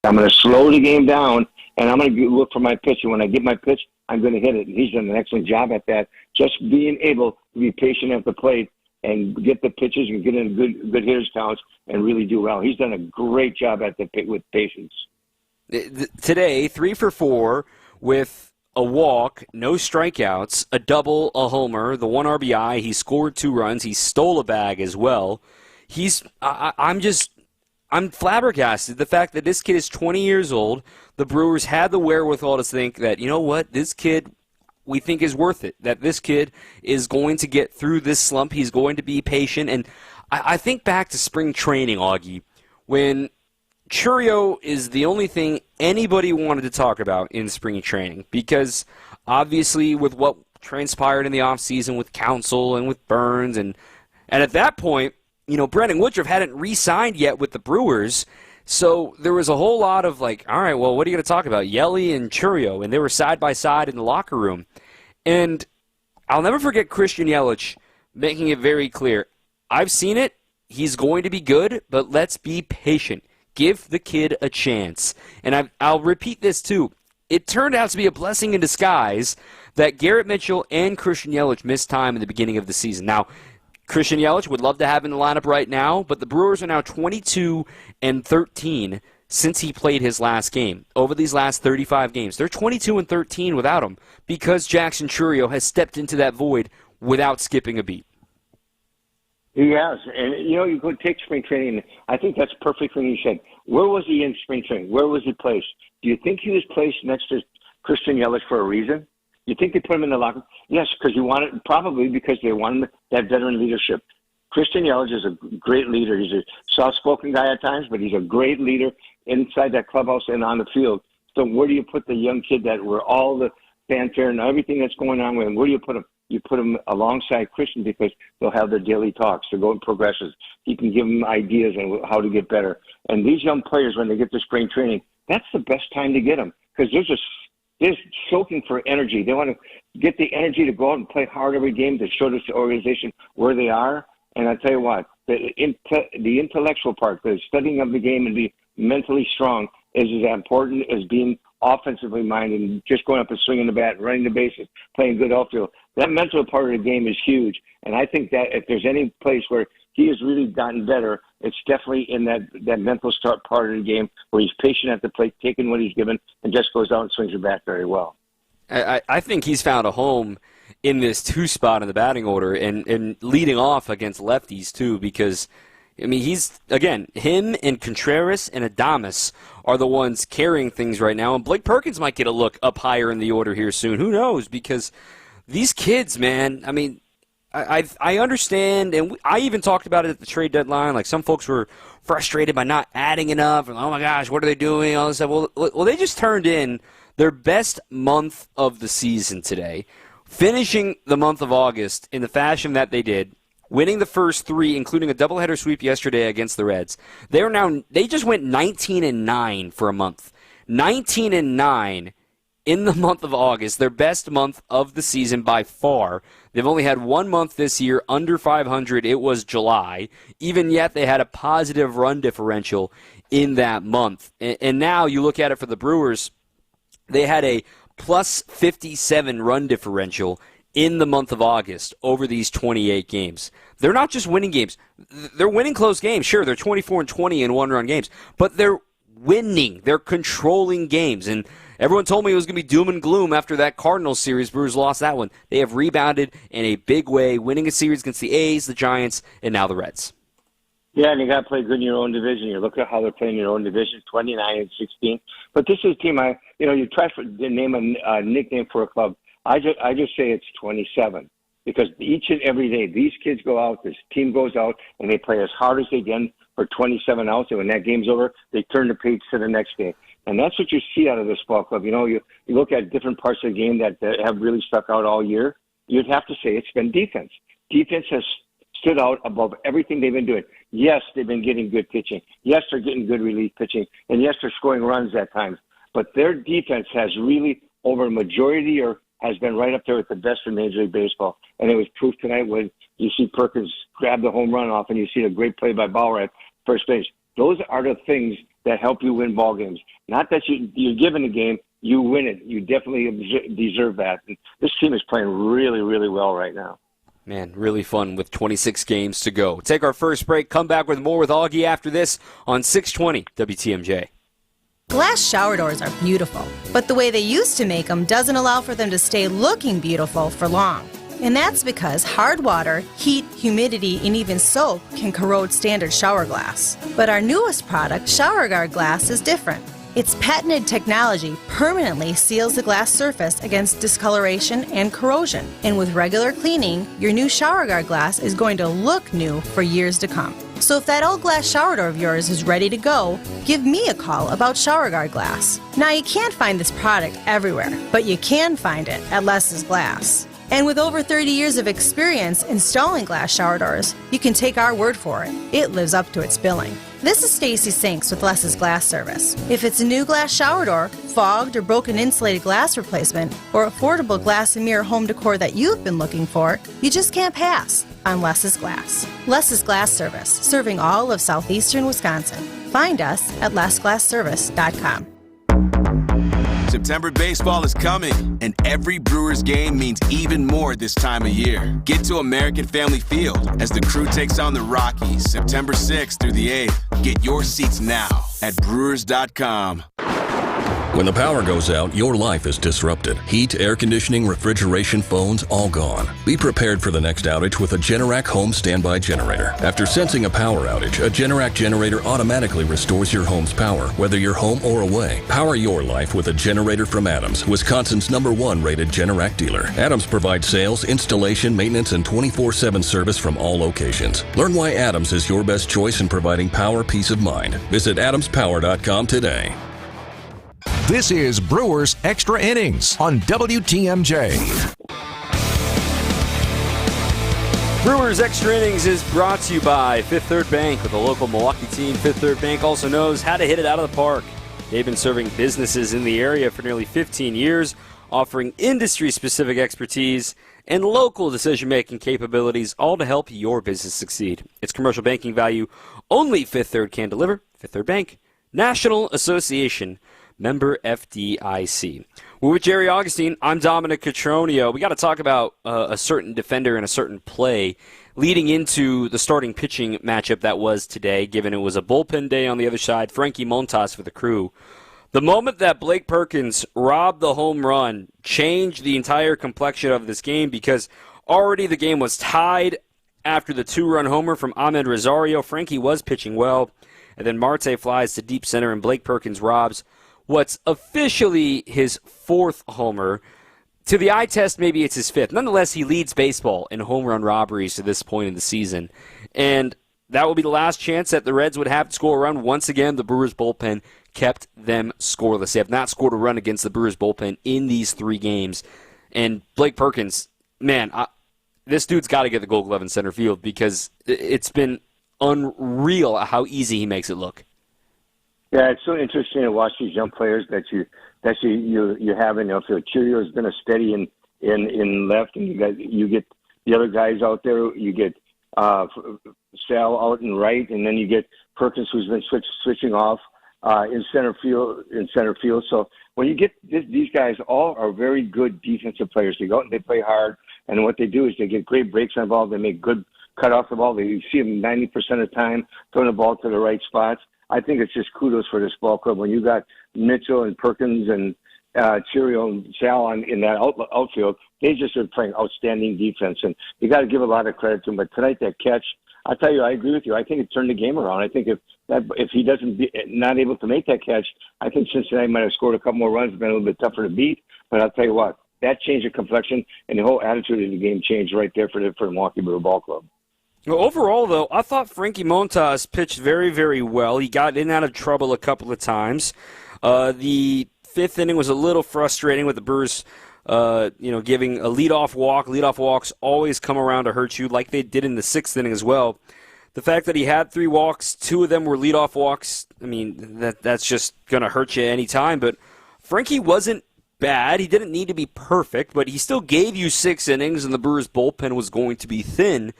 I'm going to slow the game down, and I'm going to look for my pitch. And when I get my pitch, I'm going to hit it. And he's done an excellent job at that, just being able to be patient at the plate and get the pitches and get in good hitters counts and really do well. He's done a great job at with patience. Today, 3 for 4 with a walk, no strikeouts, a double, a homer, the 1 RBI. He scored 2 runs. He stole a bag as well. I'm flabbergasted. The fact that this kid is 20 years old, the Brewers had the wherewithal to think that, you know what, this kid we think is worth it, that this kid is going to get through this slump. He's going to be patient. And I think back to spring training, Augie, when Chourio is the only thing anybody wanted to talk about in spring training, because obviously with what transpired in the offseason with Counsell and with Burns, and at that point, you know, Brendan Woodruff hadn't re-signed yet with the Brewers, so there was a whole lot of like, all right, well, what are you going to talk about? Yelly and Chourio, and they were side by side in the locker room. And I'll never forget Christian Yelich making it very clear. I've seen it. He's going to be good, but let's be patient. Give the kid a chance. And I'll repeat this too. It turned out to be a blessing in disguise that Garrett Mitchell and Christian Yelich missed time in the beginning of the season. Now, Christian Yelich would love to have in the lineup right now, but the Brewers are now 22-13 since he played his last game. Over these last 35 games, they're 22-13 without him because Jackson Chourio has stepped into that void without skipping a beat. He has. And, you know, you could take spring training. I think that's perfect when you said, where was he in spring training? Where was he placed? Do you think he was placed next to Christian Yelich for a reason? You think they put him in the locker room? Yes, because probably because they wanted that veteran leadership. Christian Yelich is a great leader. He's a soft-spoken guy at times, but he's a great leader inside that clubhouse and on the field. So where do you put the young kid that where all the fanfare and everything that's going on with him, where do you put him? You put him alongside Christian because they'll have their daily talks. They're going progressions. He can give them ideas on how to get better. And these young players, when they get to spring training, that's the best time to get them because they're soaking for energy. They want to get the energy to go out and play hard every game to show this organization where they are. And I tell you what, the intellectual part, the studying of the game and be mentally strong is as important as being offensively minded and just going up and swinging the bat, running the bases, playing good outfield. That mental part of the game is huge. And I think that if there's any place where he has really gotten better, it's definitely in that mental start part of the game where he's patient at the plate, taking what he's given, and just goes out and swings the bat very well. I think he's found a home in this 2 spot in the batting order and leading off against lefties too, because I mean, him and Contreras and Adames are the ones carrying things right now, and Blake Perkins might get a look up higher in the order here soon. Who knows? Because these kids, man, I mean, I understand, and I even talked about it at the trade deadline. Like, some folks were frustrated by not adding enough, and oh my gosh, what are they doing? All this stuff. Well, they just turned in their best month of the season today, finishing the month of August in the fashion that they did, winning the first 3, including a doubleheader sweep yesterday against the Reds. They just went 19-9 for a month. 19-9 in the month of August, their best month of the season by far. They've only had 1 month this year under 500. It was July. Even yet, they had a positive run differential in that month. And now you look at it for the Brewers, they had a plus 57 run differential in the month of August over these 28 games. They're not just winning games. They're winning close games. Sure, they're 24-20 in one-run games, but they're winning. They're controlling games. And everyone told me it was going to be doom and gloom after that Cardinals series. Brewers lost that one. They have rebounded in a big way, winning a series against the A's, the Giants, and now the Reds. Yeah, and you got to play good in your own division. You look at how they're playing in your own division, 29-16. But this is a team, you try to name a nickname for a club. I just say it's 27 because each and every day these kids go out, this team goes out, and they play as hard as they can for 27 outs. And when that game's over, they turn the page to the next game. And that's what you see out of this ball club. You look at different parts of the game that have really stuck out all year. You'd have to say it's been defense. Defense has stood out above everything they've been doing. Yes, they've been getting good pitching. Yes, they're getting good relief pitching. And yes, they're scoring runs at times. But their defense has really, over a majority or has been right up there with the best in Major League Baseball. And it was proof tonight when you see Perkins grab the home run off and you see a great play by Bauer at first base. Those are the things that help you win ball games. Not that you're given a game, you win it. You definitely deserve that. And this team is playing really, really well right now. Man, really fun with 26 games to go. Take our first break, come back with more with Augie after this on 620 WTMJ. Glass shower doors are beautiful, but the way they used to make them doesn't allow for them to stay looking beautiful for long. And that's because hard water, heat, humidity, and even soap can corrode standard shower glass. But our newest product, ShowerGuard Glass, is different. Its patented technology permanently seals the glass surface against discoloration and corrosion. And with regular cleaning, your new ShowerGuard glass is going to look new for years to come. So if that old glass shower door of yours is ready to go, give me a call about ShowerGuard Glass. Now, you can't find this product everywhere, but you can find it at Les's Glass. And with over 30 years of experience installing glass shower doors, you can take our word for it. It lives up to its billing. This is Stacy Sinks with Les's Glass Service. If it's a new glass shower door, fogged or broken insulated glass replacement, or affordable glass and mirror home decor that you've been looking for, you just can't pass on Les's Glass. Les's Glass Service, serving all of southeastern Wisconsin. Find us at lesglassservice.com. September baseball is coming, and every Brewers game means even more this time of year. Get to American Family Field as the crew takes on the Rockies September 6th through the 8th. Get your seats now at Brewers.com. When the power goes out, your life is disrupted. Heat, air conditioning, refrigeration, phones, all gone. Be prepared for the next outage with a Generac home standby generator. After sensing a power outage, a Generac generator automatically restores your home's power, whether you're home or away. Power your life with a generator from Adams, Wisconsin's #1 rated Generac dealer. Adams provides sales, installation, maintenance, and 24/7 service from all locations. Learn why Adams is your best choice in providing power peace of mind. Visit adamspower.com today. This is Brewers Extra Innings on WTMJ. Brewers Extra Innings is brought to you by Fifth Third Bank. With a local Milwaukee team, Fifth Third Bank also knows how to hit it out of the park. They've been serving businesses in the area for nearly 15 years, offering industry-specific expertise and local decision-making capabilities, all to help your business succeed. It's commercial banking value only Fifth Third can deliver. Fifth Third Bank, National Association, member FDIC. We're with Jerry Augustine. I'm Dominic Cotroneo. We got to talk about a certain defender and a certain play leading into the starting pitching matchup that was today, given it was a bullpen day on the other side. Frankie Montas for the Crew. The moment that Blake Perkins robbed the home run changed the entire complexion of this game, because already the game was tied after the 2-run homer from Ahmed Rosario. Frankie was pitching well, and then Marte flies to deep center, and Blake Perkins robs what's officially his 4th homer. To the eye test, maybe it's his 5th. Nonetheless, he leads baseball in home run robberies to this point in the season. And that will be the last chance that the Reds would have to score a run. Once again, the Brewers bullpen kept them scoreless. They have not scored a run against the Brewers bullpen in these 3 games. And Blake Perkins, man, this dude's got to get the Gold Glove in center field, because it's been unreal how easy he makes it look. Yeah, it's so interesting to watch these young players that you have in the outfield. Chirio's been a steady in left, and you get the other guys out there. You get Sal out in right, and then you get Perkins, who's been switching off in center field. So when you get these guys, all are very good defensive players. They go out and they play hard, and what they do is they get great breaks on the ball. They make good cut off the ball. You see them 90% of the time throwing the ball to the right spots. I think it's just kudos for this ball club when you got Mitchell and Perkins and Chirio and Sal in that outfield. They just are playing outstanding defense, and you got to give a lot of credit to them. But tonight, that catch, I tell you, I agree with you. I think it turned the game around. I think if he not able to make that catch, I think Cincinnati might have scored a couple more runs, been a little bit tougher to beat. But I'll tell you what, that changed the complexion, and the whole attitude of the game changed right there for the Milwaukee Brewer Ball Club. Well, overall, though, I thought Frankie Montas pitched very, very well. He got in and out of trouble a couple of times. The 5th inning was a little frustrating with the Brewers, giving a leadoff walk. Leadoff walks always come around to hurt you, like they did in the 6th inning as well. The fact that he had 3 walks, 2 of them were leadoff walks, I mean, that's just going to hurt you any time. But Frankie wasn't bad. He didn't need to be perfect, but he still gave you 6 innings, and the Brewers' bullpen was going to be thin.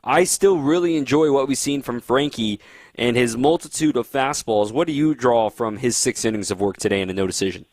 I still really enjoy what we've seen from Frankie and his multitude of fastballs. What do you draw from his 6 innings of work today in a no decision?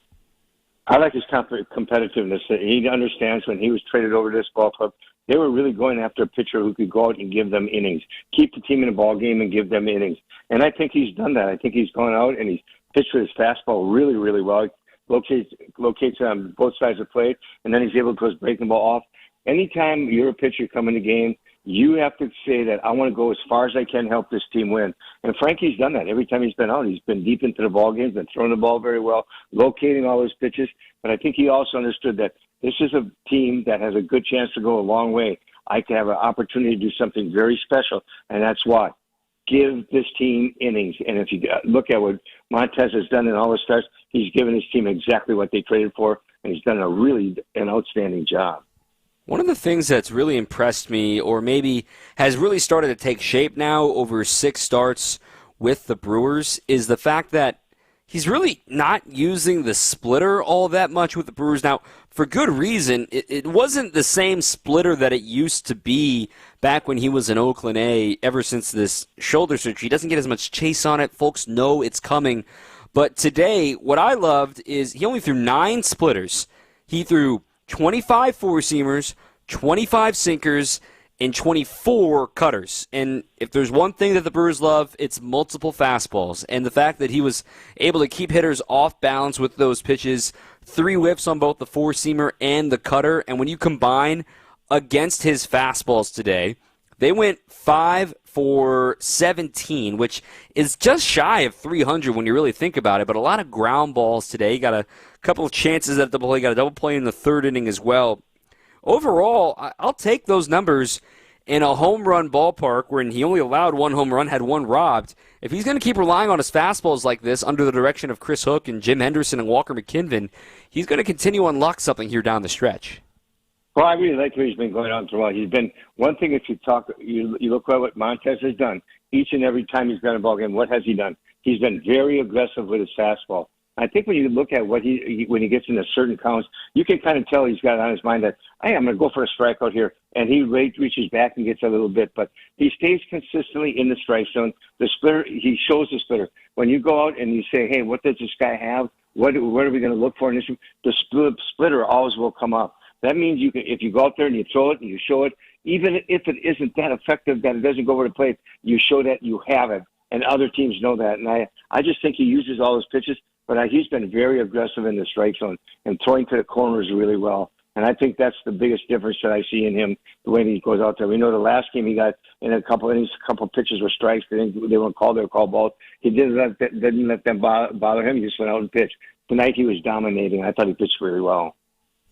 I like his competitiveness. He understands when he was traded over to this ball club, they were really going after a pitcher who could go out and give them innings, keep the team in the ball game and give them innings. And I think he's done that. I think he's gone out and he's pitched with his fastball really, really well. He locates on both sides of the plate, and then he's able to put his breaking ball off. Anytime you're a pitcher coming in the game, you have to say that I want to go as far as I can to help this team win. And Frankie's done that. Every time he's been out, he's been deep into the ball games, been throwing the ball very well, locating all his pitches. But I think he also understood that this is a team that has a good chance to go a long way. I can have an opportunity to do something very special, and that's why. Give this team innings. And if you look at what Montez has done in all the starts, he's given his team exactly what they traded for, and he's done an outstanding job. One of the things that's really impressed me, or maybe has really started to take shape now over 6 starts with the Brewers, is the fact that he's really not using the splitter all that much with the Brewers. Now, for good reason, it wasn't the same splitter that it used to be back when he was in Oakland A ever since this shoulder surgery. He doesn't get as much chase on it. Folks know it's coming. But today, what I loved is he only threw 9 splitters. He threw 25 four-seamers, 25 sinkers, and 24 cutters. And if there's one thing that the Brewers love, it's multiple fastballs. And the fact that he was able to keep hitters off balance with those pitches, 3 whiffs on both the four-seamer and the cutter. And when you combine against his fastballs today, they went 5 for 17, which is just shy of 300 when you really think about it. But a lot of ground balls today. He got a couple of chances at the play. Got a double play in the 3rd inning as well. Overall, I'll take those numbers in a home run ballpark when he only allowed 1 home run, had 1 robbed. If he's going to keep relying on his fastballs like this under the direction of Chris Hook and Jim Henderson and Walker McKinven, he's going to continue to unlock something here down the stretch. Well, I really like where he's been going on for a while. He's been one thing. If you look at what Montez has done each and every time he's got a ball game. What has he done? He's been very aggressive with his fastball. I think when you look at when he gets into certain counts, you can kind of tell he's got on his mind that, hey, I'm going to go for a strikeout here, and he reaches back and gets a little bit, but he stays consistently in the strike zone. The splitter, he shows the splitter. When you go out and you say, hey, what does this guy have? What are we going to look for in this? The splitter always will come up. That means you can, if you go out there and you throw it and you show it, even if it isn't that effective, that it doesn't go over the plate, you show that you have it, and other teams know that. And I just think he uses all his pitches, but he's been very aggressive in the strike zone and throwing to the corners really well. And I think that's the biggest difference that I see in him, the way he goes out there. We know the last game he got in a couple innings, a couple pitches were strikes. They weren't called, they were called balls. He didn't let them bother him. He just went out and pitched. Tonight he was dominating. I thought he pitched really well.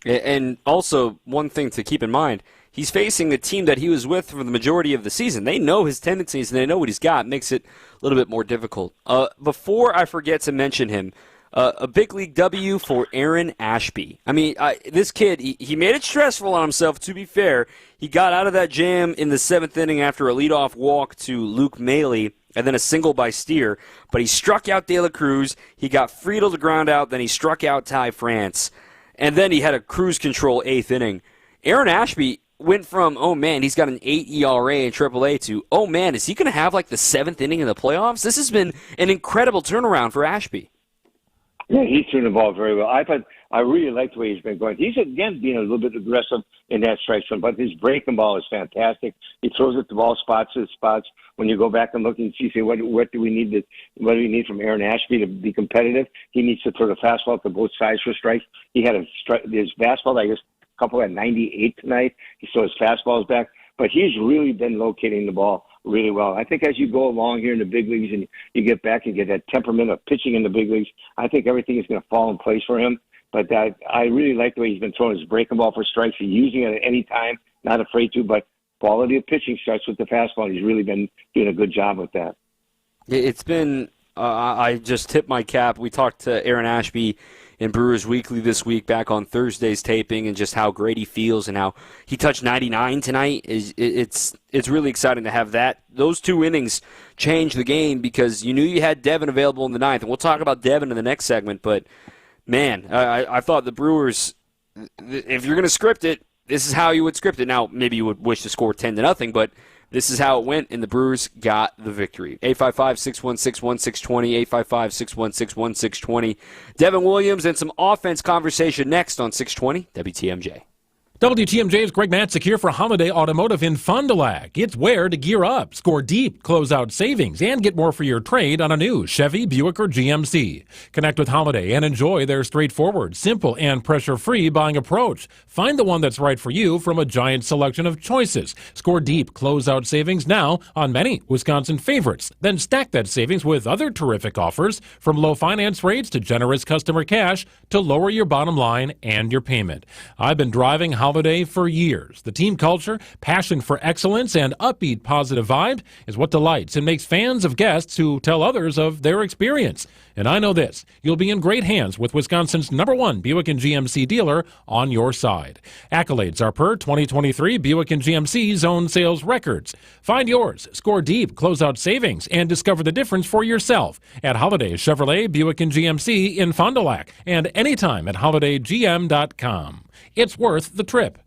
And also, one thing to keep in mind, he's facing a team that he was with for the majority of the season. They know his tendencies and they know what he's got. Makes it a little bit more difficult. Before I forget to mention him, a big league W for Aaron Ashby. I mean, this kid, he made it stressful on himself, to be fair. He got out of that jam in the 7th inning after a leadoff walk to Luke Maley and then a single by Steer. But he struck out De La Cruz. He got Friedel to ground out. Then he struck out Ty France. And then he had a cruise control 8th inning. Aaron Ashby went from, oh man, he's got an 8 ERA in AAA to, oh man, is he going to have like the 7th inning in the playoffs? This has been an incredible turnaround for Ashby. Yeah, he's throwing the ball very well. I really like the way he's been going. He's, again, being a little bit aggressive in that strike zone, but his breaking ball is fantastic. He throws it the ball spots to spots. When you go back and look and see, say, what do we need from Aaron Ashby to be competitive? He needs to throw the fastball to both sides for strikes. He had his fastball, I guess, a couple at 98 tonight. So his fastball is back. But he's really been locating the ball really well. I think as you go along here in the big leagues and you get back and get that temperament of pitching in the big leagues, I think everything is going to fall in place for him. But I really like the way he's been throwing his breaking ball for strikes. He's using it at any time, not afraid to, but quality of pitching starts with the fastball. He's really been doing a good job with that. It's been, I just tipped my cap. We talked to Aaron Ashby in Brewers Weekly this week back on Thursday's taping and just how great he feels and how he touched 99 tonight. It's really exciting to have that. Those 2 innings changed the game because you knew you had Devin available in the 9th. And we'll talk about Devin in the next segment. But, man, I thought the Brewers, if you're going to script it, this is how you would script it. Now, maybe you would wish to score 10-0, but This is how it went, and the Brewers got the victory. 855-616-1620, 855-616-1620. Devin Williams and some offense conversation next on 620 WTMJ. WTMJ's Greg Matzik here for Holiday Automotive in Fond du Lac. It's where to gear up, score deep, close out savings, and get more for your trade on a new Chevy, Buick, or GMC. Connect with Holiday and enjoy their straightforward, simple, and pressure-free buying approach. Find the one that's right for you from a giant selection of choices. Score deep, close out savings now on many Wisconsin favorites. Then stack that savings with other terrific offers, from low finance rates to generous customer cash to lower your bottom line and your payment. I've been driving Holiday for years. The team culture, passion for excellence, and upbeat positive vibe is what delights and makes fans of guests who tell others of their experience. And I know this, you'll be in great hands with Wisconsin's #1 Buick and GMC dealer on your side. Accolades are per 2023 Buick and GMC zone sales records. Find yours, score deep, close out savings, and discover the difference for yourself at Holiday Chevrolet, Buick and GMC in Fond du Lac, and anytime at holidaygm.com. It's worth the trip.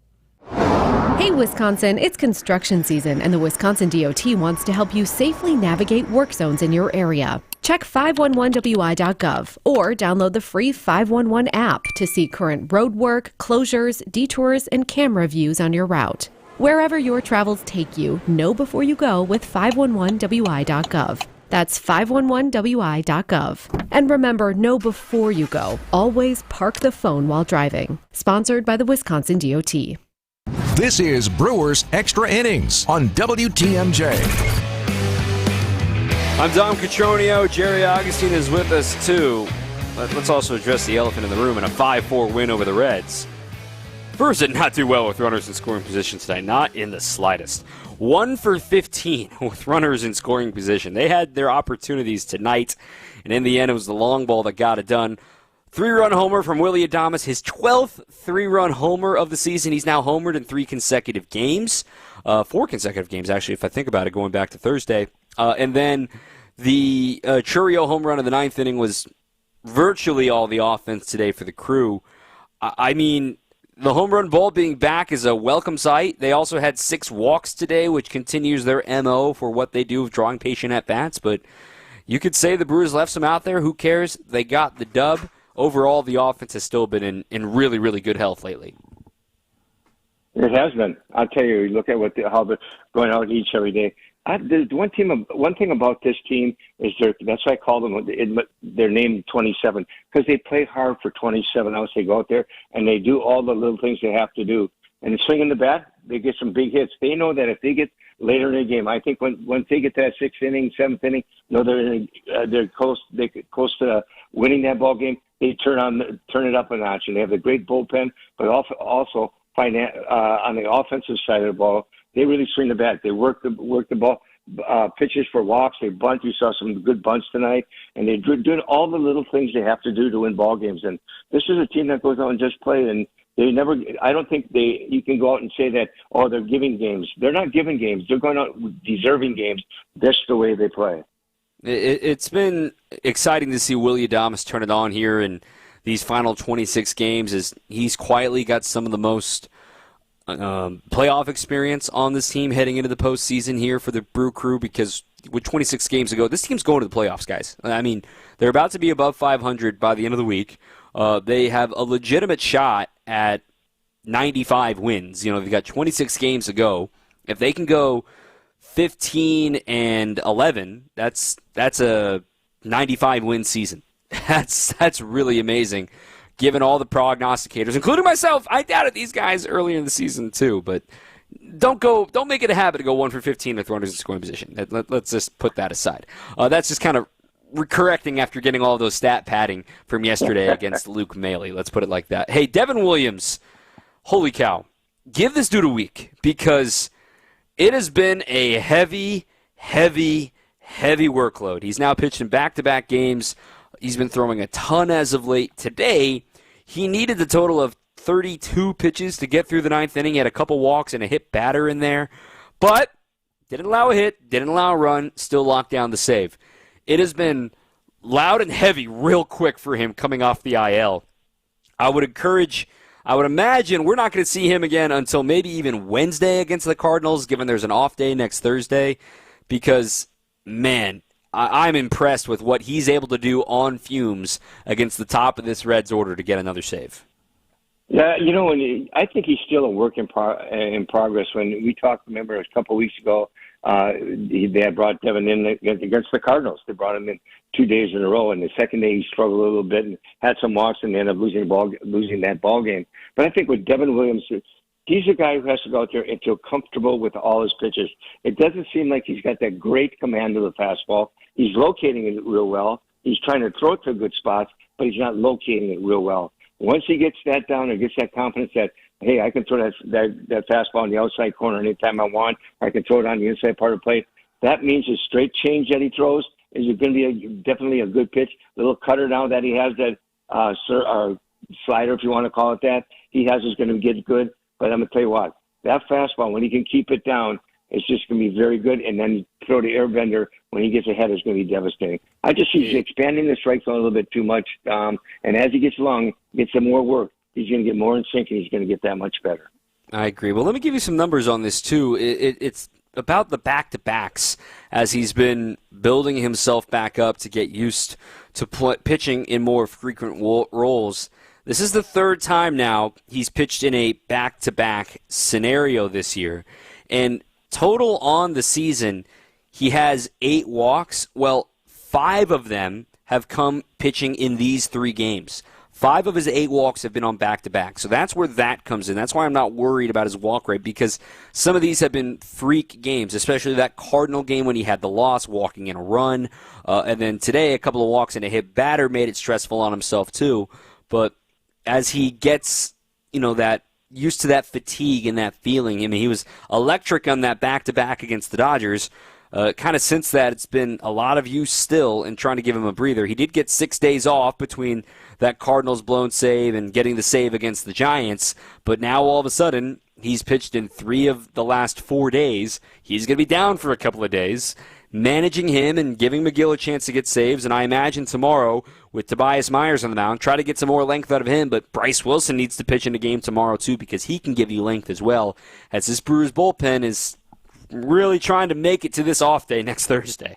Hey Wisconsin, it's construction season and the Wisconsin DOT wants to help you safely navigate work zones in your area. Check 511wi.gov or download the free 511 app to see current road work, closures, detours, and camera views on your route. Wherever your travels take you, know before you go with 511wi.gov. That's 511wi.gov. And remember, know before you go. Always park the phone while driving. Sponsored by the Wisconsin DOT. This is Brewers Extra Innings on WTMJ. I'm Dom Cotroneo. Jerry Augustine is with us, too. But let's also address the elephant in the room in a 5-4 win over the Reds. Brewers did not do well with runners in scoring position tonight, not in the slightest. 1 for 15 with runners in scoring position. They had their opportunities tonight, and in the end, it was the long ball that got it done. 3-run homer from Willy Adames, his 12th 3-run homer of the season. He's now homered in 3 consecutive games. 4 consecutive games, actually, if I think about it, going back to Thursday. And then the Churio home run in the 9th inning was virtually all the offense today for the Crew. I mean, the home run ball being back is a welcome sight. They also had 6 walks today, which continues their MO for what they do of drawing patient at-bats. But you could say the Brewers left some out there. Who cares? They got the dub. Overall, the offense has still been in really, really good health lately. It has been. I'll tell you, look at how they're going out each every day. The one thing about this team is that's why I call them they're named 27, because they play hard for 27 hours. They go out there and they do all the little things they have to do. And swinging the bat, they get some big hits. They know that if they get later in the game, I think once they get to that 6th inning, 7th inning, they're close to winning that ball game. They turn it up a notch, and they have a great bullpen, but also on the offensive side of the ball, they really swing the bat. They work the ball, pitches for walks. They bunt. You saw some good bunts tonight, and they're doing all the little things they have to do to win ball games. And this is a team that goes out and just play. And they never. I don't think you can go out and say that. Oh, they're giving games. They're not giving games. They're going out deserving games. That's the way they play. It's been exciting to see Willy Adames turn it on here in these final 26 games, as he's quietly got some of the most playoff experience on this team heading into the postseason here for the Brew Crew, because with 26 games ago, this team's going to the playoffs, guys. I mean, they're about to be above 500 by the end of the week. They have a legitimate shot at 95 wins. You know, they've got 26 games to go. If they can go 15-11, that's a 95-win season. That's really amazing. Given all the prognosticators, including myself, I doubted these guys earlier in the season too. But don't make it a habit to go 1 for 15 with runners in scoring position. Let's just put that aside. That's just kind of correcting after getting all of those stat padding from yesterday against Luke Maley. Let's put it like that. Hey, Devin Williams, holy cow, give this dude a week, because it has been a heavy workload. He's now pitched in back-to-back games. He's been throwing a ton as of late. Today, he needed the total of 32 pitches to get through the 9th inning. He had a couple walks and a hit batter in there, but didn't allow a hit, didn't allow a run, still locked down the save. It has been loud and heavy real quick for him coming off the IL. I would encourage I would imagine we're not going to see him again until maybe even Wednesday against the Cardinals, given there's an off day next Thursday, because, man, I'm impressed with what he's able to do on fumes against the top of this Reds order to get another save. Yeah, I think he's still a work in progress. When we talked, remember, a couple of weeks ago, they had brought Devin in against the Cardinals. They brought him in 2 days in a row, and the second day he struggled a little bit and had some walks and ended up losing that ball game. But I think with Devin Williams, he's a guy who has to go out there and feel comfortable with all his pitches. It doesn't seem like he's got that great command of the fastball. He's locating it real well. He's trying to throw it to good spots, but he's not locating it real well. Once he gets that down and gets that confidence that, hey, I can throw that fastball on the outside corner anytime I want, I can throw it on the inside part of the plate, that means his straight change that he throws is going to be definitely a good pitch. Little cutter now that he has, that slider, if you want to call it that, he has is going to get good. But I'm going to tell you what, that fastball, when he can keep it down, it's just going to be very good. And then throw the air bender when he gets ahead is going to be devastating. I just see he's expanding the strike zone a little bit too much. And as he gets along, gets some more work, he's going to get more in sync and he's going to get that much better. I agree. Well, let me give you some numbers on this, too. It's about the back-to-backs as he's been building himself back up to get used to pitching in more frequent roles. This is the third time now he's pitched in a back-to-back scenario this year. And total on the season, he has 8 walks. Well, 5 of them have come pitching in these 3 games. 5 of his 8 walks have been on back-to-back. So that's where that comes in. That's why I'm not worried about his walk rate, because some of these have been freak games, especially that Cardinal game when he had the loss, walking in a run. And then today, a couple of walks and a hit batter made it stressful on himself too. But as he gets, that used to that fatigue and that feeling, I mean, he was electric on that back-to-back against the Dodgers. Kind of since that, it's been a lot of use still in trying to give him a breather. He did get 6 days off between that Cardinals blown save and getting the save against the Giants, but now all of a sudden, he's pitched in 3 of the last 4 days. He's going to be down for a couple of days. Managing him and giving McGill a chance to get saves, and I imagine tomorrow with Tobias Myers on the mound, try to get some more length out of him, but Bryce Wilson needs to pitch in a game tomorrow too, because he can give you length as well, as this Brewers bullpen is really trying to make it to this off day next Thursday.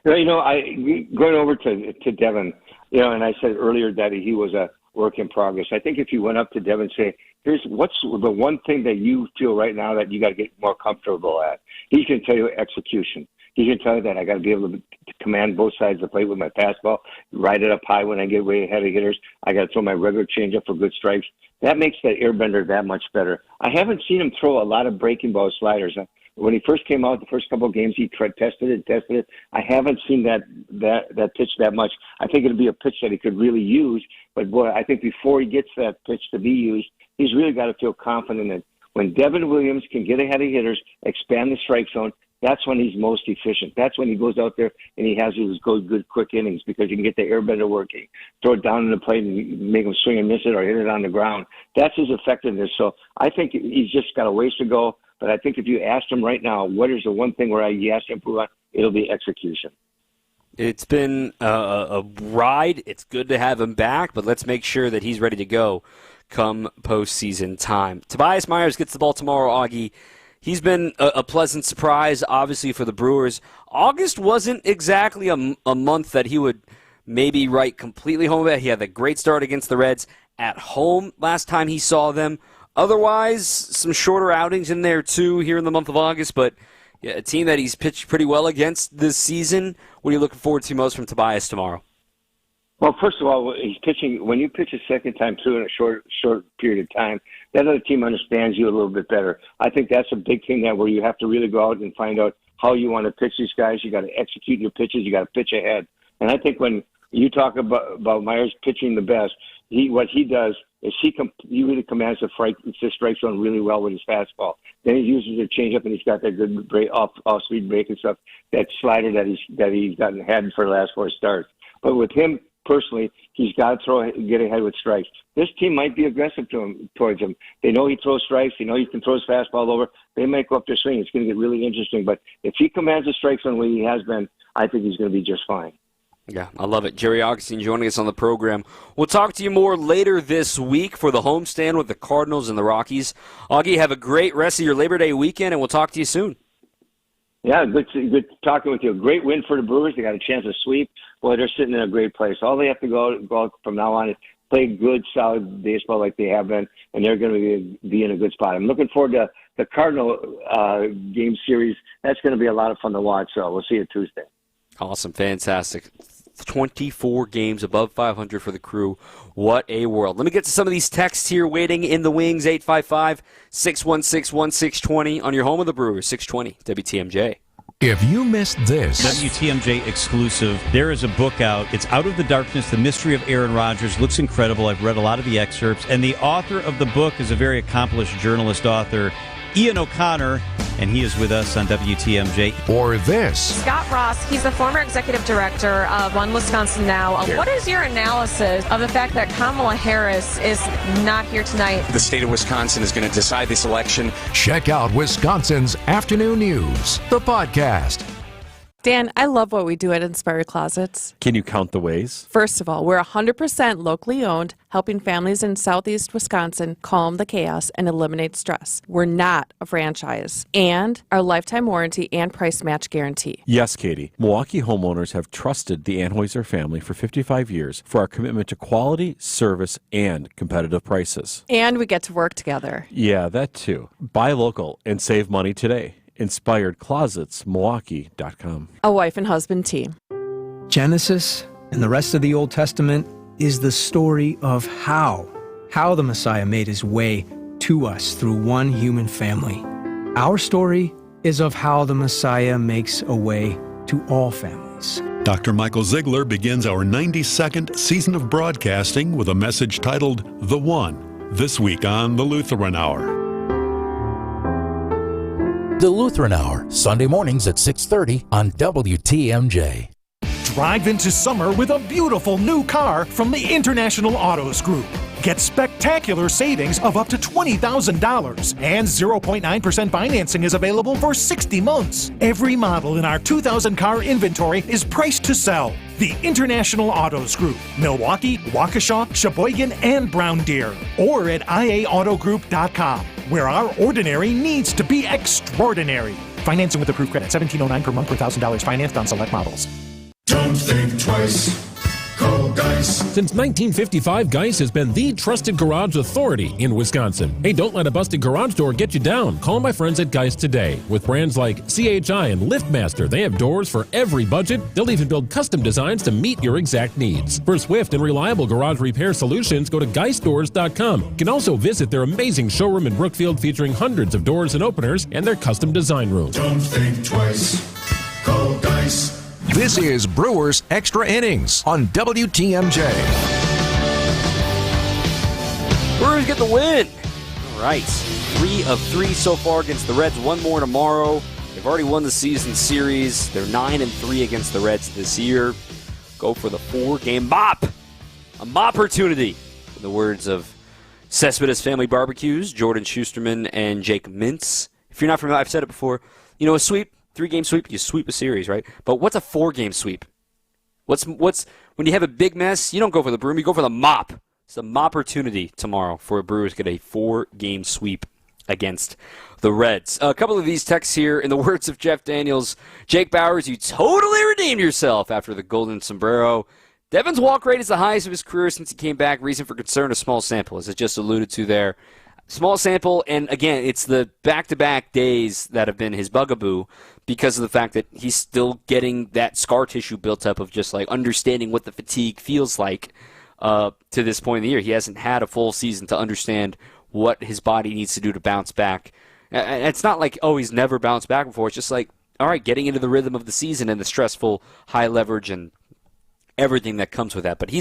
Going over to Devin, and I said earlier that he was a work in progress. I think if you went up to Devin and say, what's the one thing that you feel right now that you got to get more comfortable at? He can tell you execution. He can tell you that I got to be able to command both sides of the plate with my fastball, ride it up high when I get way ahead of hitters. I got to throw my regular changeup for good strikes. That makes that air bender that much better. I haven't seen him throw a lot of breaking ball sliders. When he first came out, the first couple of games, he tested it. I haven't seen that pitch that much. I think it'll be a pitch that he could really use. But, boy, I think before he gets that pitch to be used, he's really got to feel confident that when Devin Williams can get ahead of hitters, expand the strike zone, that's when he's most efficient. That's when he goes out there and he has his good quick innings, because you can get the air bender working, throw it down in the plate and make him swing and miss it or hit it on the ground. That's his effectiveness. So I think he's just got a ways to go. But I think if you asked him right now, what is the one thing where you asked him to improve on, it'll be execution. It's been a ride. It's good to have him back, but let's make sure that he's ready to go come postseason time. Tobias Myers gets the ball tomorrow, Augie. He's been a pleasant surprise, obviously, for the Brewers. August wasn't exactly a month that he would maybe write completely home about. He had a great start against the Reds at home last time he saw them. Otherwise, some shorter outings in there, too, here in the month of August. But yeah, a team that he's pitched pretty well against this season. What are you looking forward to most from Tobias tomorrow? Well, first of all, he's pitching. When you pitch a second time through in a short period of time, that other team understands you a little bit better. I think that's a big thing where you have to really go out and find out how you want to pitch these guys. You got to execute your pitches. You got to pitch ahead. And I think when you talk about Myers pitching the best, what he does is he really commands the strike zone really well with his fastball. Then he uses a changeup, and he's got that good off-speed break and stuff. That slider that he's had for the last 4 starts. But with him personally, he's got to get ahead with strikes. This team might be aggressive towards him. They know he throws strikes. They know he can throw his fastball over. They might go up their swing. It's going to get really interesting. But if he commands the strike zone the way he has been, I think he's going to be just fine. Yeah, I love it. Jerry Augustine joining us on the program. We'll talk to you more later this week for the homestand with the Cardinals and the Rockies. Augie, have a great rest of your Labor Day weekend, and we'll talk to you soon. Yeah, good talking with you. Great win for the Brewers. They got a chance to sweep. Boy, they're sitting in a great place. All they have to go from now on is play good, solid baseball like they have been, and they're going to be in a good spot. I'm looking forward to the Cardinal game series. That's going to be a lot of fun to watch, so we'll see you Tuesday. Awesome, fantastic. 24 games above 500 for the Crew. What a world. Let me get to some of these texts here waiting in the wings. 855-616-1620 on your home of the Brewers, 620 WTMJ. If you missed this, WTMJ exclusive, there is a book out. It's Out of the Darkness, The Mystery of Aaron Rodgers. Looks incredible. I've read a lot of the excerpts. And the author of the book is a very accomplished journalist author, Ian O'Connor, and he is with us on WTMJ. Or this. Scott Ross, he's the former executive director of One Wisconsin Now. What is your analysis of the fact that Kamala Harris is not here tonight? The state of Wisconsin is going to decide this election. Check out Wisconsin's Afternoon News, the podcast. Dan, I love what we do at Inspired Closets. Can you count the ways? First of all, we're 100% locally owned, helping families in southeast Wisconsin calm the chaos and eliminate stress. We're not a franchise. And our lifetime warranty and price match guarantee. Yes, Katie. Milwaukee homeowners have trusted the Anheuser family for 55 years for our commitment to quality, service, and competitive prices. And we get to work together. Yeah, that too. Buy local and save money today. InspiredClosetsMilwaukee.com. A wife and husband team. Genesis and the rest of the Old Testament is the story of how the Messiah made his way to us through one human family. Our story is of how the Messiah makes a way to all families. Dr. Michael Ziegler begins our 92nd season of broadcasting with a message titled The One, this week on The Lutheran Hour. The Lutheran Hour, Sunday mornings at 6:30 on WTMJ. Drive into summer with a beautiful new car from the International Autos Group. Get spectacular savings of up to $20,000, and 0.9% financing is available for 60 months. Every model in our 2,000 car inventory is priced to sell. The International Autos Group, Milwaukee, Waukesha, Sheboygan, and Brown Deer. Or at IAAutogroup.com, where our ordinary needs to be extraordinary. Financing with approved credit, $1,709 per month per $1,000 financed on select models. Don't think twice. Call Geis. Since 1955, Geis has been the trusted garage authority in Wisconsin. Hey, don't let a busted garage door get you down. Call my friends at Geis today. With brands like CHI and LiftMaster, they have doors for every budget. They'll even build custom designs to meet your exact needs. For swift and reliable garage repair solutions, go to GeisDoors.com. You can also visit their amazing showroom in Brookfield featuring hundreds of doors and openers and their custom design room. Don't think twice. Call Geis. This is Brewers Extra Innings on WTMJ. Brewers get the win. All right. 3 of 3 so far against the Reds. One more tomorrow. They've already won the season series. They're 9-3 against the Reds this year. Go for the 4-game mop. A mop-portunity. In the words of Cespedes Family Barbecues, Jordan Schusterman and Jake Mintz. If you're not familiar, I've said it before. You know, a sweep. 3-game sweep, you sweep a series, right? But what's a 4-game sweep? What's when you have a big mess, you don't go for the broom, you go for the mop. It's a mop opportunity tomorrow for Brewers to get a 4-game sweep against the Reds. A couple of these texts here, in the words of Jeff Daniels. Jake Bowers, you totally redeemed yourself after the golden sombrero. Devin's walk rate is the highest of his career since he came back. Reason for concern, a small sample, as it just alluded to there. Small sample, and again, it's the back-to-back days that have been his bugaboo because of the fact that he's still getting that scar tissue built up of just like understanding what the fatigue feels like to this point in the year. He hasn't had a full season to understand what his body needs to do to bounce back. And it's not like, oh, he's never bounced back before. It's just like, all right, getting into the rhythm of the season and the stressful high leverage and everything that comes with that. But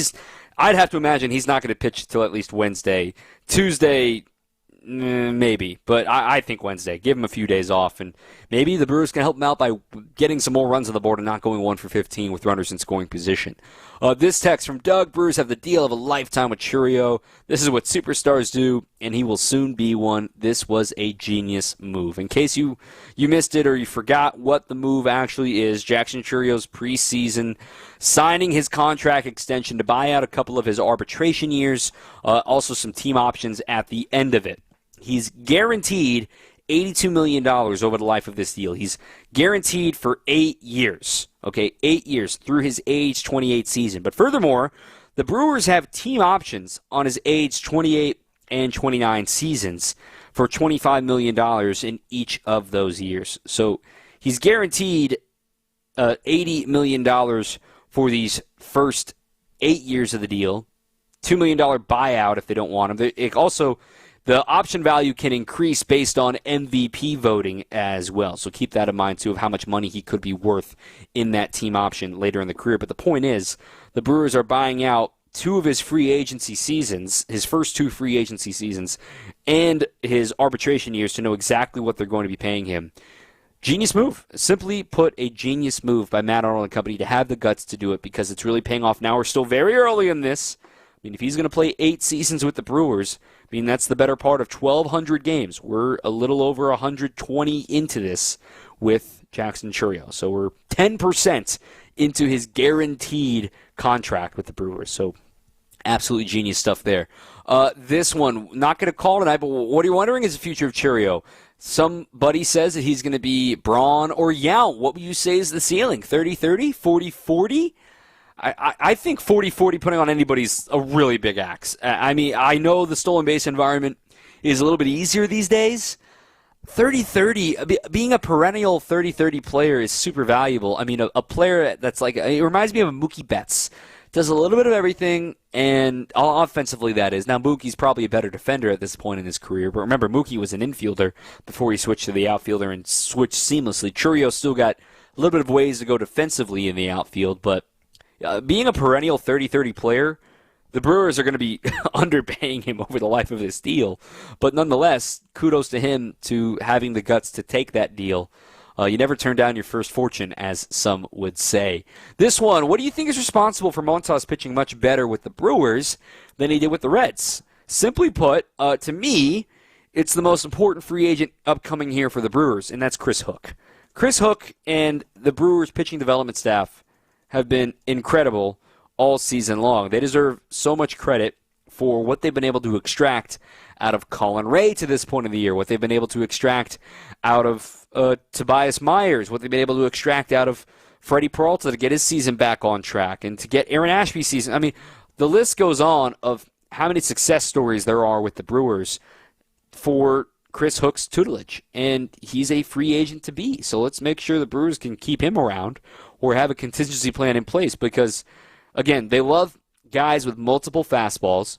I'd have to imagine he's not going to pitch until at least Wednesday. Tuesday, Maybe, but I think Wednesday. Give him a few days off, and maybe the Brewers can help him out by getting some more runs on the board and not going 1 for 15 with runners in scoring position. This text from Doug: Brewers have the deal of a lifetime with Chourio. This is what superstars do, and he will soon be one. This was a genius move. In case you missed it or you forgot what the move actually is, Jackson Chourio's preseason signing his contract extension to buy out a couple of his arbitration years, also some team options at the end of it. He's guaranteed $82 million over the life of this deal. He's guaranteed for 8 years. Okay, 8 years through his age 28 season. But furthermore, the Brewers have team options on his age 28 and 29 seasons for $25 million in each of those years. So he's guaranteed $80 million for these first 8 years of the deal, $2 million buyout if they don't want him. The option value can increase based on MVP voting as well. So keep that in mind, too, of how much money he could be worth in that team option later in the career. But the point is, the Brewers are buying out 2 of his free agency seasons, his first 2 free agency seasons, and his arbitration years to know exactly what they're going to be paying him. Genius move. Simply put, a genius move by Matt Arnold and company to have the guts to do it because it's really paying off now. We're still very early in this. I mean, if he's going to play 8 seasons with the Brewers, I mean, that's the better part of 1,200 games. We're a little over 120 into this with Jackson Chourio. So we're 10% into his guaranteed contract with the Brewers. So absolutely genius stuff there. This one, not going to call tonight, but what are you wondering is the future of Chourio? Somebody says that he's going to be Braun or Yount. What would you say is the ceiling? 30-30? 40-40? I think 40-40 putting on anybody's a really big axe. I mean, I know the stolen base environment is a little bit easier these days. 30-30, being a perennial 30-30 player is super valuable. I mean, a player that's like, it reminds me of a Mookie Betts. Does a little bit of everything, and offensively that is. Now, Mookie's probably a better defender at this point in his career, but remember, Mookie was an infielder before he switched to the outfielder and switched seamlessly. Chourio still got a little bit of ways to go defensively in the outfield, but being a perennial 30-30 player, the Brewers are going to be underpaying him over the life of this deal. But nonetheless, kudos to him to having the guts to take that deal. You never turn down your first fortune, as some would say. This one, what do you think is responsible for Montas pitching much better with the Brewers than he did with the Reds? Simply put, to me, it's the most important free agent upcoming here for the Brewers, and that's Chris Hook. Chris Hook and the Brewers pitching development staff have been incredible all season long. They deserve so much credit for what they've been able to extract out of Colin Ray to this point of the year, what they've been able to extract out of Tobias Myers, what they've been able to extract out of Freddie Peralta to get his season back on track, and to get Aaron Ashby's season. I mean, the list goes on of how many success stories there are with the Brewers for Chris Hook's tutelage, and he's a free agent to be. So let's make sure the Brewers can keep him around or have a contingency plan in place because, again, they love guys with multiple fastballs.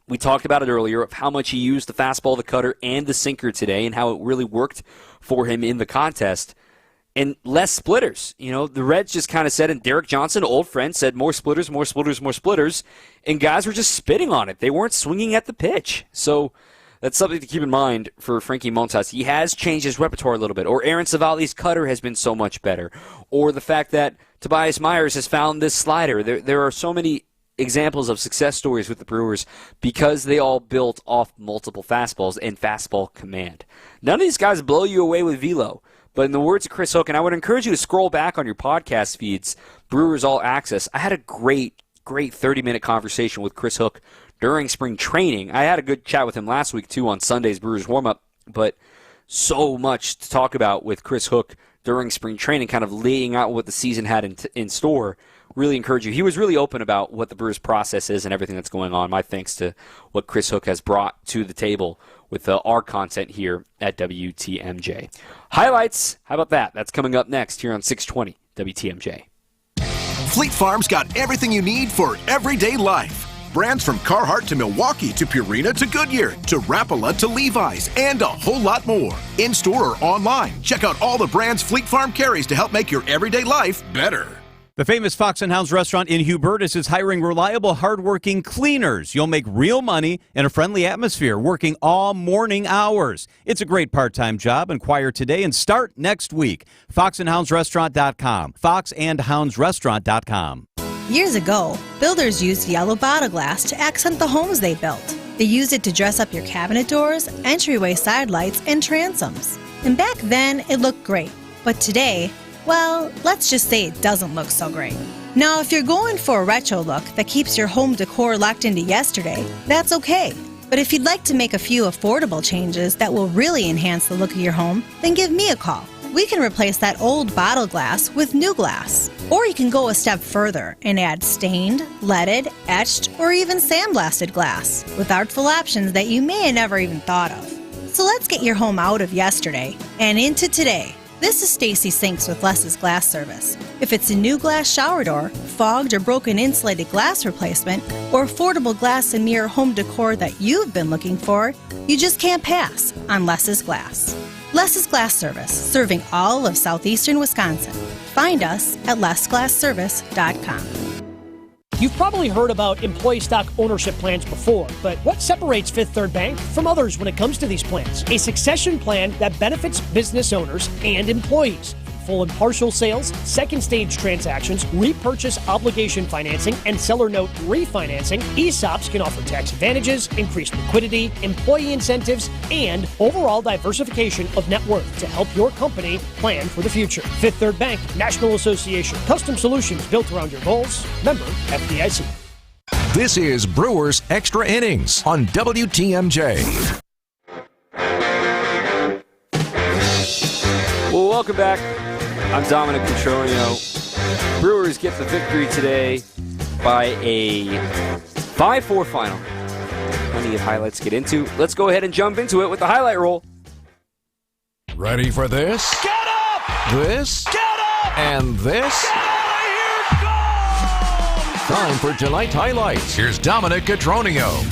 We talked about it earlier of how much he used the fastball, the cutter, and the sinker today and how it really worked for him in the contest. And less splitters. You know, the Reds just kind of said, and Derek Johnson, old friend, said more splitters, more splitters, more splitters, and guys were just spitting on it. They weren't swinging at the pitch. So that's something to keep in mind for Frankie Montas. He has changed his repertoire a little bit. Or Aaron Savali's cutter has been so much better. Or the fact that Tobias Myers has found this slider. There are so many examples of success stories with the Brewers because they all built off multiple fastballs and fastball command. None of these guys blow you away with velo. But in the words of Chris Hook, and I would encourage you to scroll back on your podcast feeds, Brewers All Access, I had a great 30-minute conversation with Chris Hook during spring training. I had a good chat with him last week, too, on Sunday's Brewers warm-up, but so much to talk about with Chris Hook during spring training, kind of laying out what the season had in store. Really encourage you. He was really open about what the Brewers process is and everything that's going on. My thanks to what Chris Hook has brought to the table with our content here at WTMJ. Highlights, how about that? That's coming up next here on 620 WTMJ. Fleet Farm's got everything you need for everyday life. Brands from Carhartt to Milwaukee to Purina to Goodyear to Rapala to Levi's and a whole lot more. In-store or online, check out all the brands Fleet Farm carries to help make your everyday life better. The famous Fox and Hounds restaurant in Hubertus is hiring reliable, hardworking cleaners. You'll make real money in a friendly atmosphere, working all morning hours. It's a great part-time job. Inquire today and start next week. FoxandHoundsRestaurant.com. FoxandHoundsRestaurant.com. Years ago, builders used yellow bottle glass to accent the homes they built. They used it to dress up your cabinet doors, entryway side lights, and transoms. And back then, it looked great. But today, well, let's just say it doesn't look so great. Now, if you're going for a retro look that keeps your home decor locked into yesterday, that's okay. But if you'd like to make a few affordable changes that will really enhance the look of your home, then give me a call. We can replace that old bottle glass with new glass. Or you can go a step further and add stained, leaded, etched, or even sandblasted glass with artful options that you may have never even thought of. So let's get your home out of yesterday and into today. This is Stacy Sinks with Les's Glass Service. If it's a new glass shower door, fogged or broken insulated glass replacement, or affordable glass and mirror home decor that you've been looking for, you just can't pass on Les's Glass. Les's Glass Service, serving all of southeastern Wisconsin. Find us at lesglassservice.com. You've probably heard about employee stock ownership plans before, but what separates Fifth Third Bank from others when it comes to these plans? A succession plan that benefits business owners and employees. Full and partial sales, second stage transactions, repurchase obligation financing, and seller note refinancing, ESOPs can offer tax advantages, increased liquidity, employee incentives, and overall diversification of net worth to help your company plan for the future. Fifth Third Bank, National Association. Custom solutions built around your goals. Member FDIC. This is Brewers Extra Innings on WTMJ. Well, welcome back. I'm Dominic Cotroneo. Brewers get the victory today by a 5-4 final. Plenty of highlights to get into. Let's go ahead and jump into it with the highlight roll. Ready for this? Get up! This? Get up! And this? Get out of here! Go! Time for tonight's highlights. Here's Dominic Cotroneo.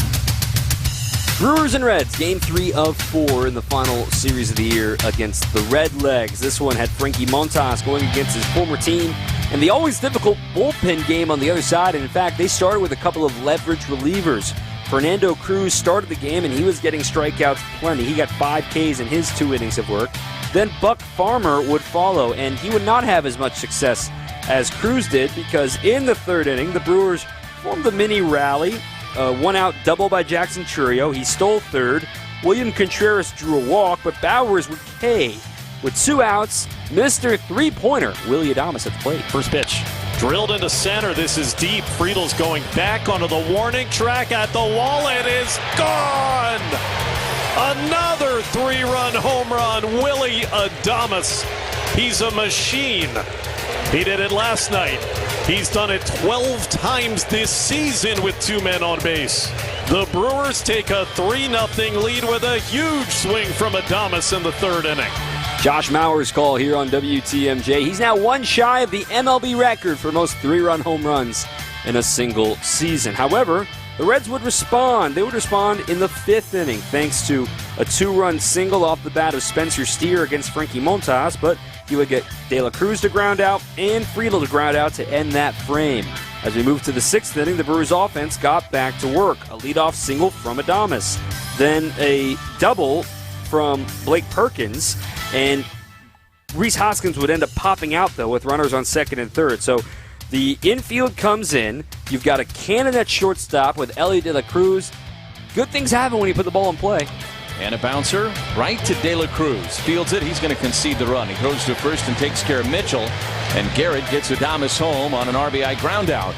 Brewers and Reds, Game 3 of 4 in the final series of the year against the Redlegs. This one had Frankie Montas going against his former team, and the always difficult bullpen game on the other side. And in fact, they started with a couple of leverage relievers. Fernando Cruz started the game, and he was getting strikeouts plenty. He got 5 Ks in his 2 innings of work. Then Buck Farmer would follow, and he would not have as much success as Cruz did, because in the 3rd inning, the Brewers formed a mini rally. 1-out double by Jackson Churio. He stole 3rd. William Contreras drew a walk, but Bowers would K. With 2 outs, Mr. 3-pointer, Willie Adames at the plate. First pitch. Drilled into center. This is deep. Friedel's going back onto the warning track at the wall. It is gone! Another 3-run home run. Willie Adames. He's a machine. He did it last night. He's done it 12 times this season with 2 men on base. The Brewers take a 3-0 lead with a huge swing from Adames in the 3rd inning. Josh Mauer's call here on WTMJ. He's now 1 shy of the MLB record for most 3-run home runs in a single season. However, the Reds would respond. They would respond in the 5th inning thanks to a 2-run single off the bat of Spencer Steer against Frankie Montas, but he would get De La Cruz to ground out and Friedel to ground out to end that frame. As we move to the 6th inning, the Brewers offense got back to work. A leadoff single from Adames, then a double from Blake Perkins, and Rhys Hoskins would end up popping out, though, with runners on 2nd and 3rd. So the infield comes in. You've got a cannon at shortstop with Ellie De La Cruz. Good things happen when you put the ball in play. And a bouncer right to De La Cruz. Fields it. He's going to concede the run. He goes to first and takes care of Mitchell. And Garrett gets Adames home on an RBI ground out.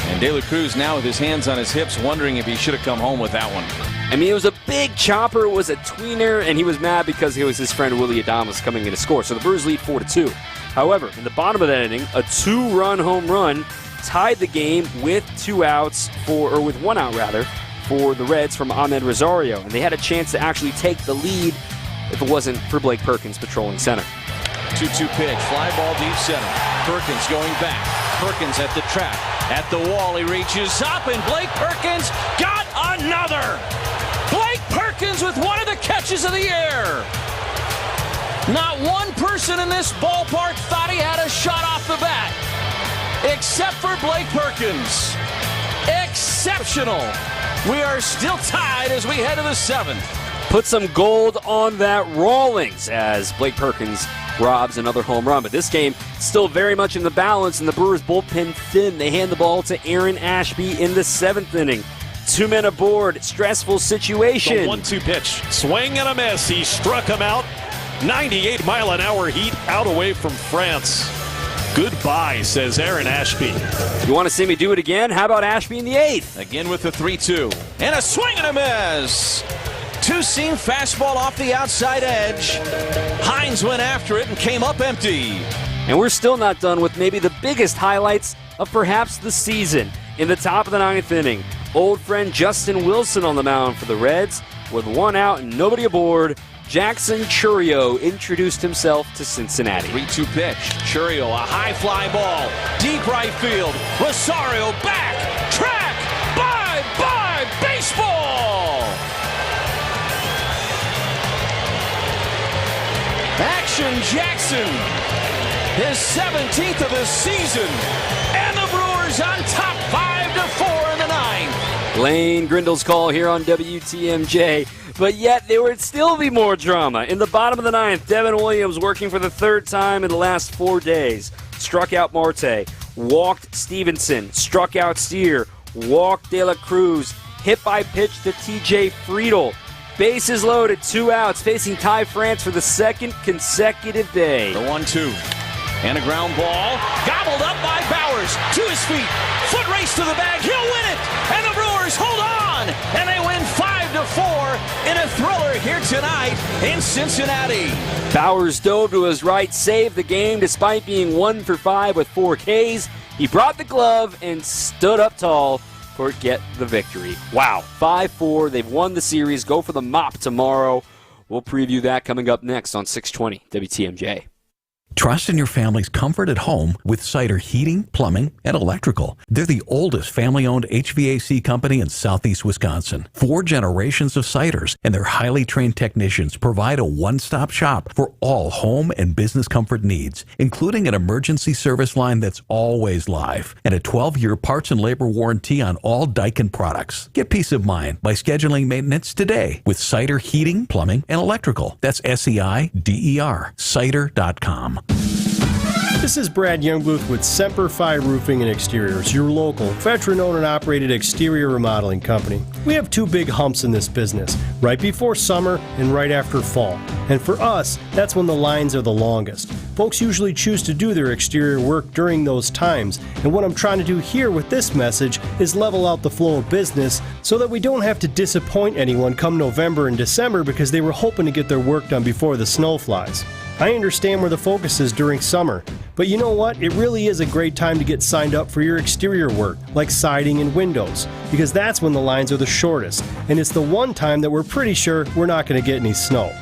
And De La Cruz now with his hands on his hips, wondering if he should have come home with that one. I mean, it was a big chopper. It was a tweener, and he was mad because it was his friend Willie Adames coming in to score. So the Brewers lead 4-2. However, in the bottom of that inning, a 2-run home run tied the game with 2 outs with 1 out rather, for the Reds from Ahmed Rosario, and they had a chance to actually take the lead if it wasn't for Blake Perkins patrolling center. 2-2 pitch, fly ball deep center. Perkins going back. Perkins at the track, at the wall. He reaches up, and Blake Perkins got another. Blake Perkins with one of the catches of the year. Not one person in this ballpark thought he had a shot off the bat. except for Blake Perkins. Exceptional. We are still tied as we head to the 7th. Put some gold on that Rawlings as Blake Perkins robs another home run. But this game still very much in the balance, and the Brewers bullpen thin. They hand the ball to Aaron Ashby in the 7th inning. 2 men aboard, stressful situation. The 1-2 pitch, swing and a miss. He struck him out. 98-mile-an-hour heat out away from France. Goodbye, says Aaron Ashby. You want to see me do it again? How about Ashby in the 8th? Again with the 3-2. And a swing and a miss. Two-seam fastball off the outside edge. Hines went after it and came up empty. And we're still not done with maybe the biggest highlights of perhaps the season. In the top of the 9th inning, old friend Justin Wilson on the mound for the Reds. With 1 out and nobody aboard, Jackson Chourio introduced himself to Cincinnati. 3-2 pitch. Chourio, a high fly ball. Deep right field. Rosario back. Track. Bye-bye baseball. Action Jackson. His 17th of the season. And the Brewers on top 5-4 in the 9th. Lane Grindle's call here on WTMJ. But yet there would still be more drama. In the bottom of the 9th, Devin Williams, working for the 3rd time in the last 4 days, struck out Marte, walked Stevenson, struck out Steer, walked De La Cruz, hit by pitch to TJ Friedl. Bases loaded, 2 outs, facing Ty France for the 2nd consecutive day. The 1-2. And a ground ball, gobbled up by Bowers, to his feet, foot race to the bag, he'll win it, and the Brewers hold on, and they win 5-4 in a thriller here tonight in Cincinnati. Bowers dove to his right, saved the game despite being 1 for 5 with 4 Ks. He brought the glove and stood up tall for get the victory. Wow, 5-4, they've won the series, go for the mop tomorrow. We'll preview that coming up next on 620 WTMJ. Trust in your family's comfort at home with Cider Heating, Plumbing, and Electrical. They're the oldest family-owned HVAC company in southeast Wisconsin. 4 generations of Ciders, and their highly trained technicians provide a one-stop shop for all home and business comfort needs, including an emergency service line that's always live and a 12-year parts and labor warranty on all Daikin products. Get peace of mind by scheduling maintenance today with Cider Heating, Plumbing, and Electrical. That's SEIDER, cider.com. This is Brad Youngbluth with Semper Fi Roofing and Exteriors, your local, veteran-owned and operated exterior remodeling company. We have 2 big humps in this business, right before summer and right after fall. And for us, that's when the lines are the longest. Folks usually choose to do their exterior work during those times, and what I'm trying to do here with this message is level out the flow of business so that we don't have to disappoint anyone come November and December because they were hoping to get their work done before the snow flies. I understand where the focus is during summer, but you know what? It really is a great time to get signed up for your exterior work, like siding and windows, because that's when the lines are the shortest, and it's the one time that we're pretty sure we're not going to get any snow.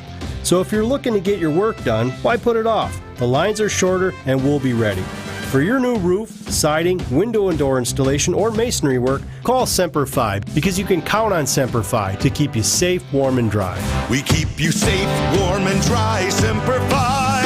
So if you're looking to get your work done, why put it off? The lines are shorter and we'll be ready. For your new roof, siding, window and door installation, or masonry work, call Semper Fi, because you can count on Semper Fi to keep you safe, warm, and dry. We keep you safe, warm, and dry. Semper Fi.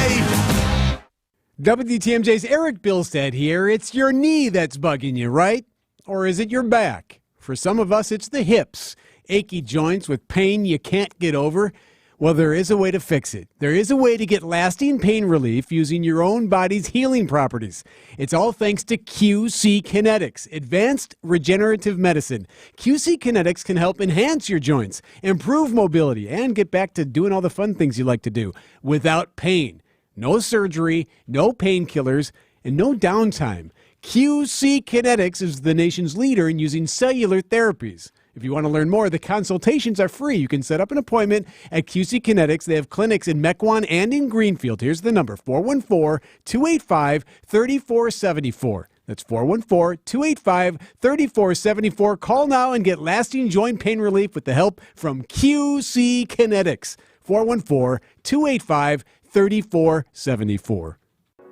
WTMJ's Eric Bilstead here. It's your knee that's bugging you, right? Or is it your back? For some of us, it's the hips. Achy joints with pain you can't get over. Well, there is a way to fix it. There is a way to get lasting pain relief using your own body's healing properties. It's all thanks to QC Kinetics, advanced regenerative medicine. QC Kinetics can help enhance your joints, improve mobility, and get back to doing all the fun things you like to do without pain. No surgery, no painkillers, and no downtime. QC Kinetics is the nation's leader in using cellular therapies. If you want to learn more, the consultations are free. You can set up an appointment at QC Kinetics. They have clinics in Mequon and in Greenfield. Here's the number, 414-285-3474. That's 414-285-3474. Call now and get lasting joint pain relief with the help from QC Kinetics. 414-285-3474.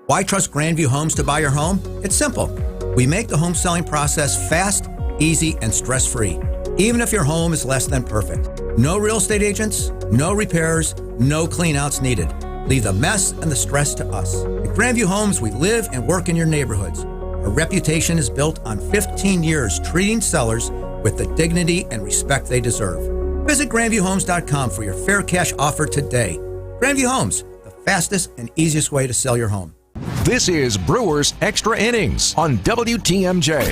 Why trust Grandview Homes to buy your home? It's simple. We make the home selling process fast, easy, and stress-free, even if your home is less than perfect. No real estate agents, no repairs, no cleanouts needed. Leave the mess and the stress to us. At Grandview Homes, we live and work in your neighborhoods. Our reputation is built on 15 years treating sellers with the dignity and respect they deserve. Visit GrandviewHomes.com for your fair cash offer today. Grandview Homes, the fastest and easiest way to sell your home. This is Brewers Extra Innings on WTMJ.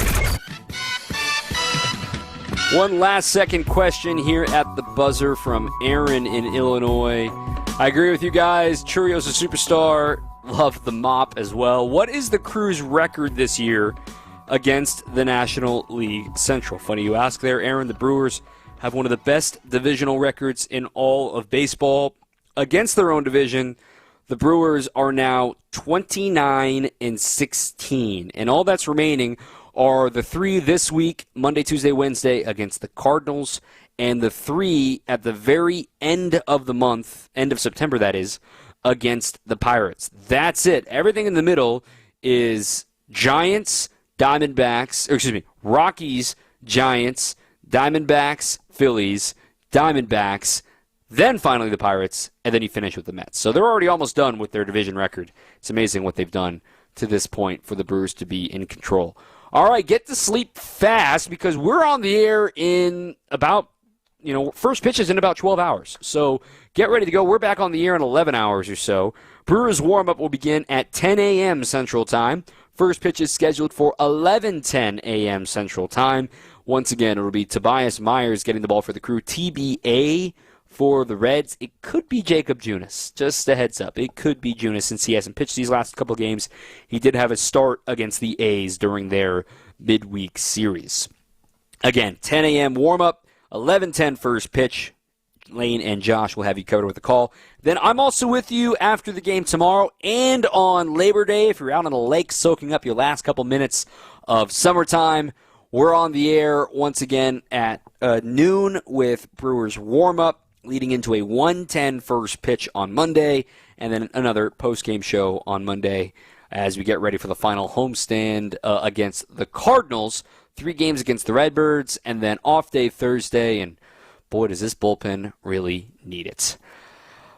One last second question here at the buzzer from Aaron in Illinois. I agree with you guys. Churio's a superstar. Love the mop as well. What is the Crew's record this year against the National League Central? Funny you ask there, Aaron. The Brewers have one of the best divisional records in all of baseball. Against their own division, the Brewers are now 29-16. And all that's remaining are the 3 this week, Monday, Tuesday, Wednesday, against the Cardinals, and the 3 at the very end of the month, end of September that is, against the Pirates. That's it. Everything in the middle is Giants, Rockies, Giants, Diamondbacks, Phillies, Diamondbacks, then finally the Pirates, and then you finish with the Mets. So they're already almost done with their division record. It's amazing what they've done to this point for the Brewers to be in control. All right, get to sleep fast because we're on the air in about, first pitch is in about 12 hours. So get ready to go. We're back on the air in 11 hours or so. Brewers warm-up will begin at 10 a.m. Central Time. First pitch is scheduled for 11:10 a.m. Central Time. Once again, it'll be Tobias Myers getting the ball for the Crew. TBA for the Reds. It could be Jacob Junis. Just a heads up. It could be Junis since he hasn't pitched these last couple games. He did have a start against the A's during their midweek series. Again, 10 a.m. warm-up, 11:10 first pitch. Lane and Josh will have you covered with the call. Then I'm also with you after the game tomorrow and on Labor Day. If you're out on the lake soaking up your last couple minutes of summertime, we're on the air once again at noon with Brewers warm-up, leading into a 1:10 first pitch on Monday, and then another post-game show on Monday as we get ready for the final homestand against the Cardinals. 3 games against the Redbirds, and then off day Thursday, and boy, does this bullpen really need it.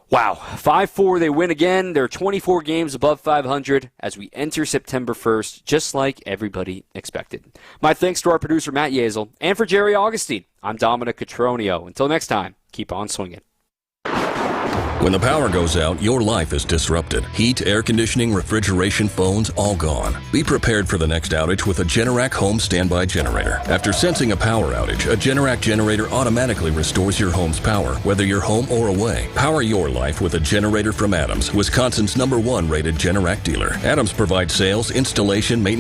Wow, 5-4, they win again. They're 24 games above 500 as we enter September 1st, just like everybody expected. My thanks to our producer, Matt Yazel, and for Jerry Augustine. I'm Dominic Cotroneo. Until next time, keep on swinging. When the power goes out, your life is disrupted. Heat, air conditioning, refrigeration, phones, all gone. Be prepared for the next outage with a Generac home standby generator. After sensing a power outage, a Generac generator automatically restores your home's power, whether you're home or away. Power your life with a generator from Adams, Wisconsin's #1 rated Generac dealer. Adams provides sales, installation, maintenance,